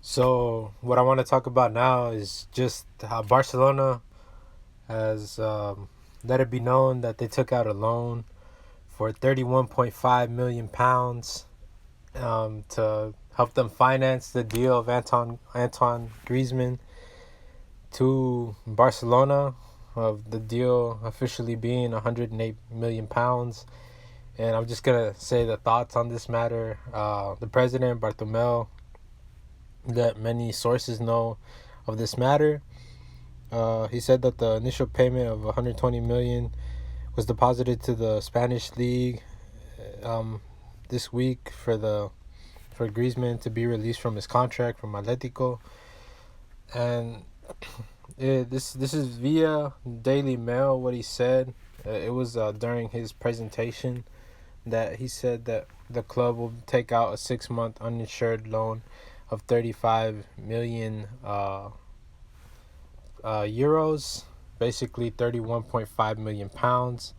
So what I want to talk about now is just how Barcelona has let it be known that they took out a loan for 31.5 million pounds to help them finance the deal of Antoine Griezmann to Barcelona, of the deal officially being 108 million pounds. And I'm just gonna say the thoughts on this matter. The president Bartomeu let many sources know of this matter. He said that the initial payment of 120 million was deposited to the Spanish league this week for Griezmann to be released from his contract from Atletico, and this is via Daily Mail. What he said, it was during his presentation that he said that the club will take out a 6-month uninsured loan of 35 million euros, basically 31.5 million pounds,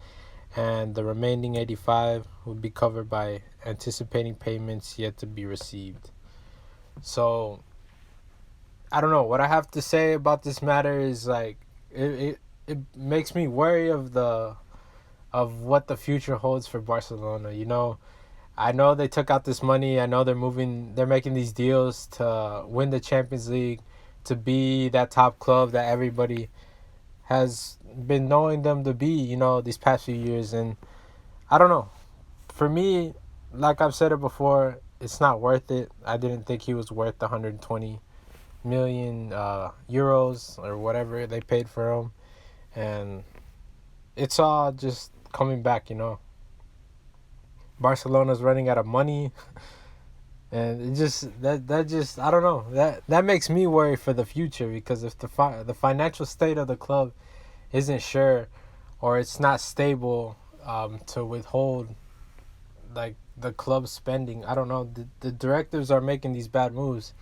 and the remaining 85 would be covered by anticipating payments yet to be received. So I don't know what I have to say about this matter is like it makes me worry of what the future holds for Barcelona. I know they took out this money. I know they're making these deals to win the Champions League, to be that top club that everybody has been knowing them to be, these past few years. And I don't know. For me, like I've said it before, it's not worth it. I didn't think he was worth the 120 million euros or whatever they paid for him. And it's all just coming back. Barcelona's running out of money. And it just that just I don't know, that makes me worry for the future, because if the financial state of the club isn't sure, or it's not stable, to withhold like the club spending, I don't know, the directives are making these bad moves.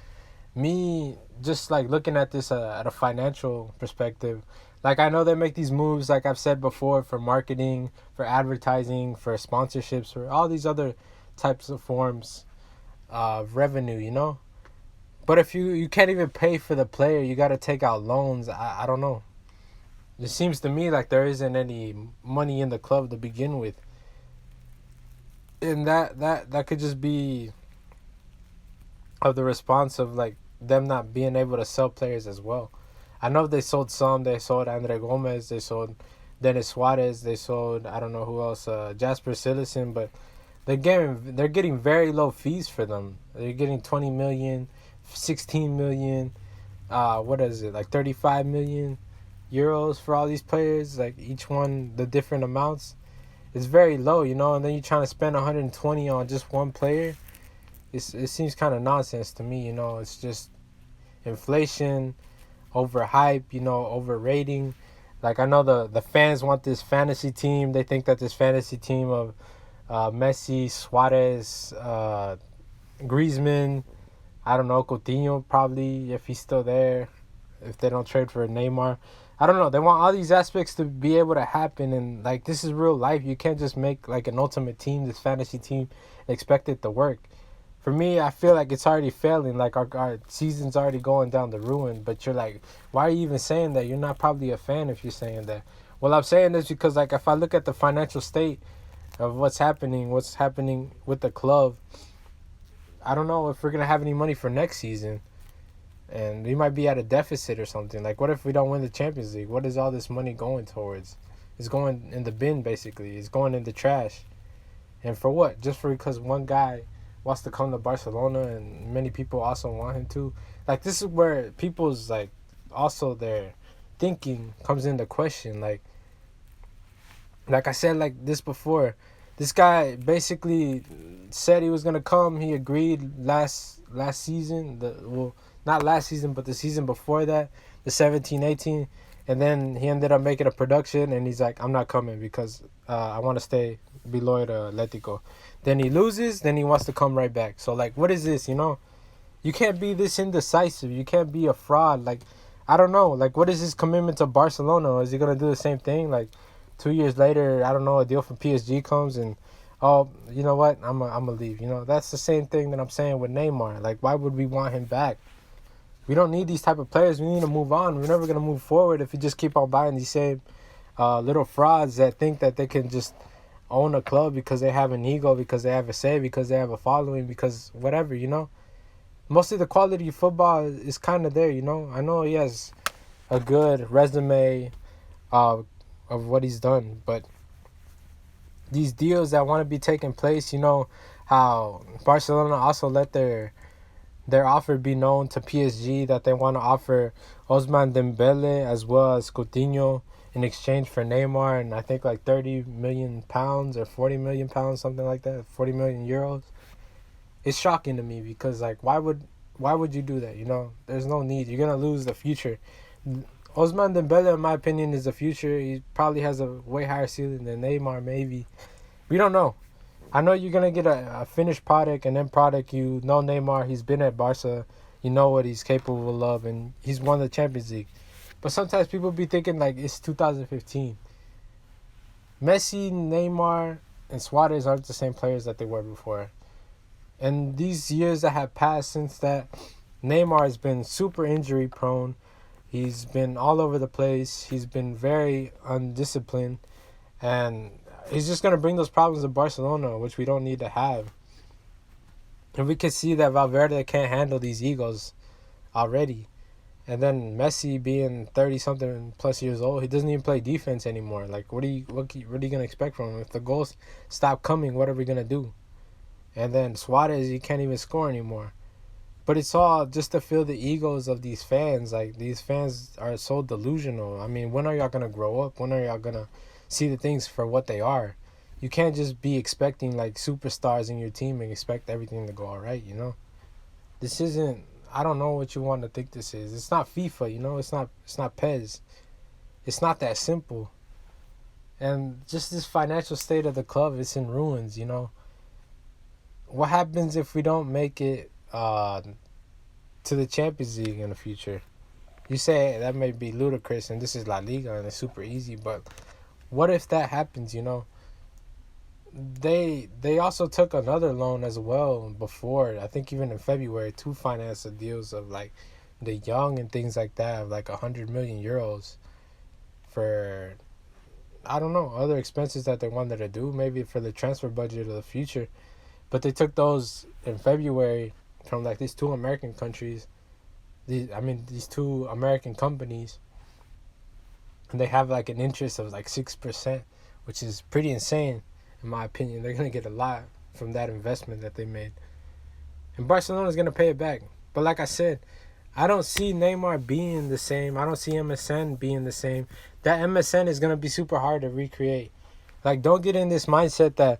Me just like looking at this at a financial perspective, like I know they make these moves, like I've said before, for marketing, for advertising, for sponsorships, for all these other types of forms of revenue. But if you can't even pay for the player, you got to take out loans. I don't know. It seems to me like there isn't any money in the club to begin with, and that could just be of the response of like them not being able to sell players as well. I know they sold some. They sold Andre Gomez. They sold Dennis Suarez. They sold, I don't know who else, Jasper Citizen, but they're getting very low fees for them. They're getting 20 million, 16 million, what is it, like 35 million euros for all these players, like each one the different amounts. It's very low, and then you're trying to spend 120 on just one player. It seems kind of nonsense to me. It's just inflation, overhype, overrating. Like I know the fans want this fantasy team. They think that this fantasy team of Messi, Suarez, Griezmann, I don't know, Coutinho probably, if he's still there, if they don't trade for Neymar. I don't know. They want all these aspects to be able to happen, and like this is real life. You can't just make like an ultimate team, this fantasy team, and expect it to work. For me, I feel like it's already failing. Like our season's already going down the ruin. But you're like, why are you even saying that? You're not probably a fan if you're saying that. Well, I'm saying this because like if I look at the financial state of what's happening with the club, I don't know if we're gonna have any money for next season, and we might be at a deficit or something. Like, what if we don't win the Champions League? What is all this money going towards? It's going in the bin, basically. It's going in the trash. And for what? Just because one guy wants to come to Barcelona, and many people also want him to. Like, this is where people's like also their thinking comes into question. Like I said, like this before, this guy basically said he was gonna come. He agreed last season. Not last season, but the season before that, the 17-18, and then he ended up making a production, and he's like, I'm not coming because I want to be loyal to Atletico. Then he loses, then he wants to come right back. So like, what is this? You can't be this indecisive. You can't be a fraud. Like, I don't know. Like, what is his commitment to Barcelona? Is he gonna do the same thing? Like, 2 years later, I don't know, a deal from PSG comes and, oh, you know what? I'm gonna leave. That's the same thing that I'm saying with Neymar. Like, why would we want him back? We don't need these type of players. We need to move on. We're never gonna move forward if we just keep on buying these same little frauds that think that they can just own a club because they have an ego, because they have a say, because they have a following, because whatever, Mostly the quality of football is kind of there, I know he has a good resume of what he's done, but these deals that want to be taking place, how Barcelona also let their offer be known to PSG that they want to offer Ousmane Dembele as well as Coutinho in exchange for Neymar, and I think like 30 million pounds or 40 million pounds, something like that, 40 million euros. It's shocking to me because like why would you do that? There's no need. You're gonna lose the future. Ousmane Dembele, in my opinion, is the future. He probably has a way higher ceiling than Neymar. Maybe we don't know. I know you're gonna get a finished product, and then product. You know Neymar. He's been at Barca. You know what he's capable of, and he's won the Champions League. But sometimes people be thinking like it's 2015. Messi, Neymar, and Suarez aren't the same players that they were before. And these years that have passed since that, Neymar has been super injury prone. He's been all over the place. He's been very undisciplined. And he's just going to bring those problems to Barcelona, which we don't need to have. And we can see that Valverde can't handle these egos already. And then Messi being 30-something plus years old, he doesn't even play defense anymore. Like, what are you going to expect from him? If the goals stop coming, what are we going to do? And then Suarez, he can't even score anymore. But it's all just to feel the egos of these fans. Like, these fans are so delusional. I mean, when are y'all going to grow up? When are y'all going to see the things for what they are? You can't just be expecting, like, superstars in your team and expect everything to go all right, This isn't... I don't know what you want to think this is. It's not FIFA, It's not PES. It's not that simple. And just this financial state of the club, it's in ruins, What happens if we don't make it to the Champions League in the future? You say that may be ludicrous and this is La Liga and it's super easy, but what if that happens, They also took another loan as well before, I think even in February, to finance the deals of like the young and things like that, of like 100 million euros for, I don't know, other expenses that they wanted to do, maybe for the transfer budget of the future. But they took those in February from like these two American countries, these two American companies, and they have like an interest of like 6%, which is pretty insane. In my opinion, they're going to get a lot from that investment that they made. And Barcelona's going to pay it back. But like I said, I don't see Neymar being the same. I don't see MSN being the same. That MSN is going to be super hard to recreate. Like, don't get in this mindset that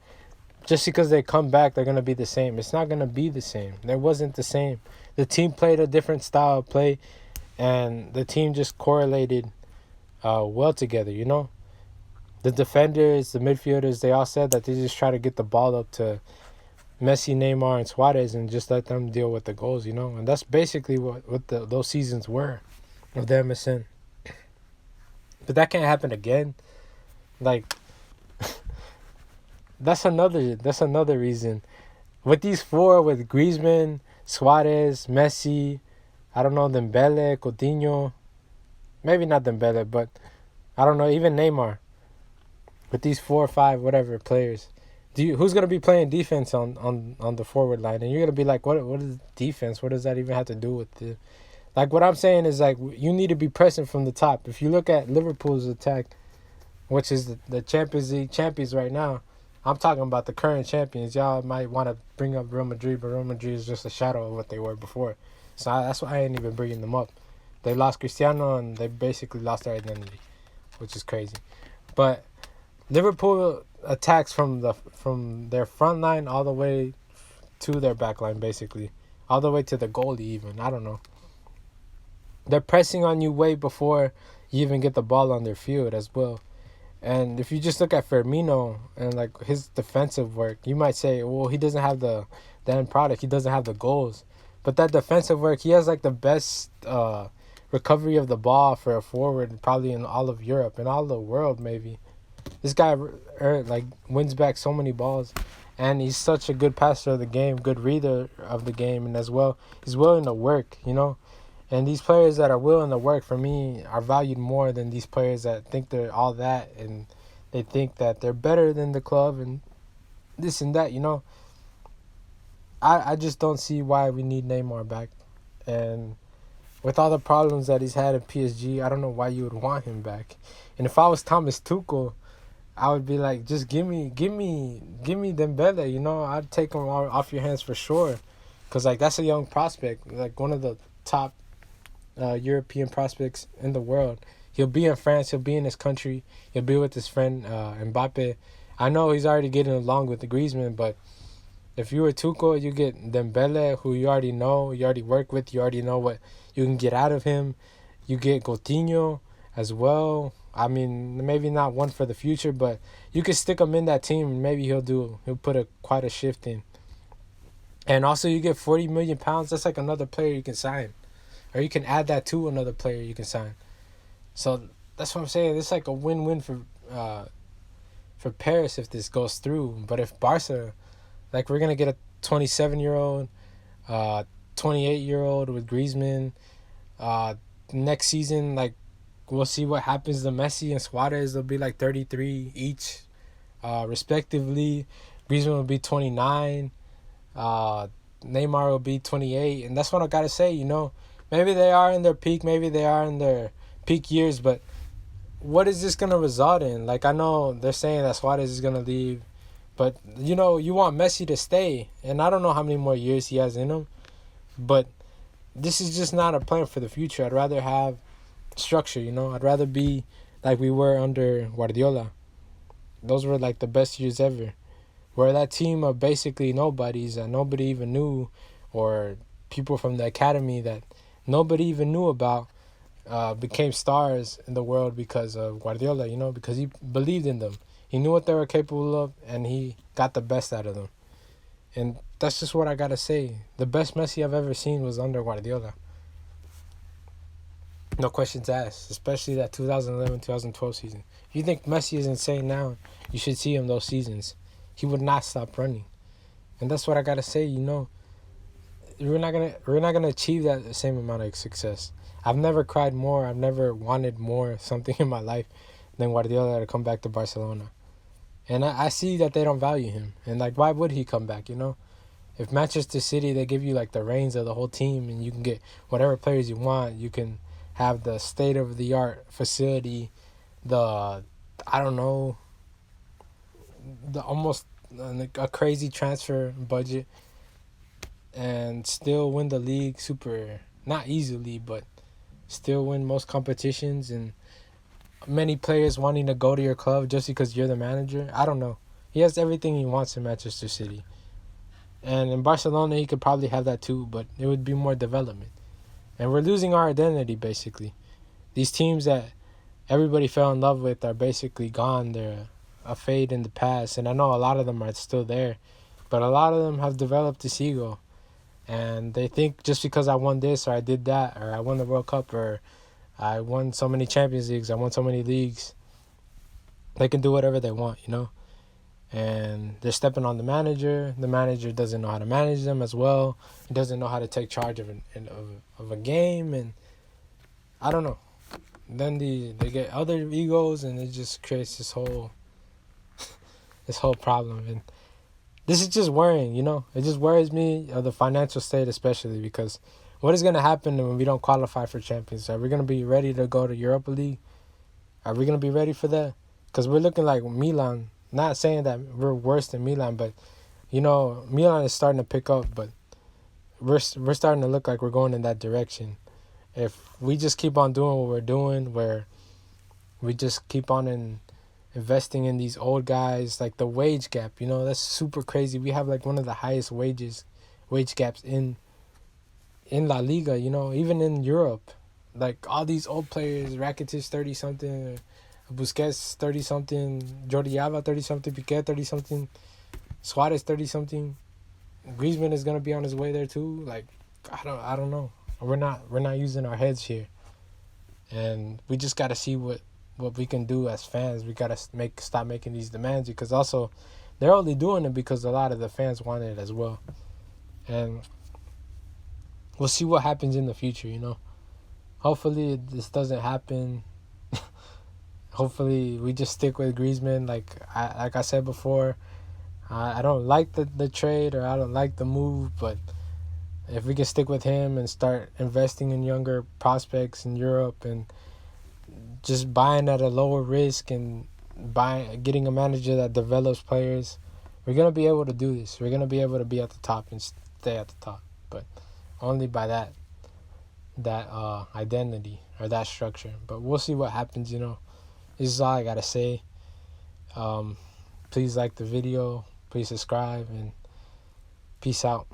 just because they come back, they're going to be the same. It's not going to be the same. It wasn't the same. The team played a different style of play, and the team just correlated well together, The defenders, the midfielders, they all said that they just try to get the ball up to Messi, Neymar, and Suarez and just let them deal with the goals, And that's basically what those seasons were of the MSN. But that can't happen again. Like, that's another reason. With these four, with Griezmann, Suarez, Messi, I don't know, Dembele, Coutinho, maybe not Dembele, but I don't know, even Neymar. With these 4 or 5 whatever players, who's gonna be playing defense on the forward line? And you're gonna be like, what is defense? What does that even have to do with the? Like, what I'm saying is, like, you need to be present from the top. If you look at Liverpool's attack, which is the Champions League champions right now, I'm talking about the current champions. Y'all might want to bring up Real Madrid, but Real Madrid is just a shadow of what they were before. So that's why I ain't even bringing them up. They lost Cristiano and they basically lost their identity, which is crazy. But Liverpool attacks from their front line all the way to their back line, basically. All the way to the goalie even. I don't know. They're pressing on you way before you even get the ball on their field as well. And if you just look at Firmino and like his defensive work, you might say, well, he doesn't have the end product. He doesn't have the goals. But that defensive work, he has like the best recovery of the ball for a forward probably in all of Europe and all the world maybe. This guy like wins back so many balls, and he's such a good passer of the game, good reader of the game, and as well, he's willing to work, And And these players that are willing to work, for me, are valued more than these players that think they're all that and they think that they're better than the club and this and that. I just don't see why we need Neymar back. And with all the problems that he's had at PSG, I don't know why you would want him back. And if I was Thomas Tuchel, I would be like, just give me Dembele. I'd take him off your hands for sure, cause like that's a young prospect, like one of the top European prospects in the world. He'll be in France. He'll be in his country. He'll be with his friend Mbappe. I know he's already getting along with the Griezmann, but if you were Tuchel, you get Dembele, who you already know, you already work with, you already know what you can get out of him. You get Coutinho as well. I mean, maybe not one for the future, but you could stick him in that team, and maybe he'll put quite a shift in. And also, you get £40 million. That's like another player you can sign, or you can add that to another player you can sign. So that's what I'm saying. It's like a win-win for Paris if this goes through. But if Barca, like, we're gonna get a 27-year-old, 28-year-old with Griezmann. Next season, like, we'll see what happens to Messi and Suarez. They'll be like 33 each, respectively. Griezmann will be 29. Neymar will be 28. And that's what I gotta say, Maybe they are in their peak. Maybe they are in their peak years. But what is this gonna result in? Like, I know they're saying that Suarez is gonna leave. But, you want Messi to stay. And I don't know how many more years he has in him. But this is just not a plan for the future. I'd rather have structure, I'd rather be like we were under Guardiola. Those were like the best years ever. Where that team of basically nobodies that nobody even knew, or people from the academy that nobody even knew about, became stars in the world because of Guardiola, because he believed in them. He knew what they were capable of, and he got the best out of them. And that's just what I got to say. The best Messi I've ever seen was under Guardiola. No questions asked, especially that 2011-2012 season. If you think Messi is insane now, you should see him those seasons. He would not stop running. And that's what I got to say, We're not gonna achieve that same amount of success. I've never cried more. I've never wanted more something in my life than Guardiola to come back to Barcelona. And I see that they don't value him. And, like, why would he come back, If Manchester City, they give you, like, the reins of the whole team and you can get whatever players you want. You can have the state-of-the-art facility, the almost a crazy transfer budget, and still win the league not easily, but still win most competitions, and many players wanting to go to your club just because you're the manager. I don't know. He has everything he wants in Manchester City. And in Barcelona, he could probably have that too, but it would be more development. And we're losing our identity, basically. These teams that everybody fell in love with are basically gone. They're a fade in the past. And I know a lot of them are still there, but a lot of them have developed this ego. And they think just because I won this or I did that or I won the World Cup or I won so many Champions Leagues, I won so many leagues, they can do whatever they want, And they're stepping on the manager. The manager doesn't know how to manage them as well. He doesn't know how to take charge of a game. And I don't know. Then they get other egos, and it just creates this whole problem. And this is just worrying, It just worries me, of the financial state especially, because what is going to happen when we don't qualify for Champions? Are we going to be ready to go to Europa League? Are we going to be ready for that? Because we're looking like Milan. Not saying that we're worse than Milan, but, Milan is starting to pick up, but we're starting to look like we're going in that direction. If we just keep on doing what we're doing, where we just keep on investing in these old guys, like the wage gap, that's super crazy. We have like one of the highest wage gaps in La Liga, even in Europe. Like all these old players, Rakitic 30-something, Busquets 30-something, Jordi Alba 30-something, Piqué 30-something, Suarez 30-something. Griezmann is gonna be on his way there too. Like, I don't know. We're not using our heads here, and we just gotta see what we can do as fans. We gotta stop making these demands, because also they're only doing it because a lot of the fans want it as well. And we'll see what happens in the future. hopefully this doesn't happen. Hopefully we just stick with Griezmann. Like I said before, I don't like the trade, or I don't like the move, but if we can stick with him and start investing in younger prospects in Europe and just buying at a lower risk and getting a manager that develops players, we're gonna be able to do this. We're gonna be able to be at the top and stay at the top, but only by that identity or that structure. But we'll see what happens. This is all I gotta say. Please like the video, please subscribe, and peace out.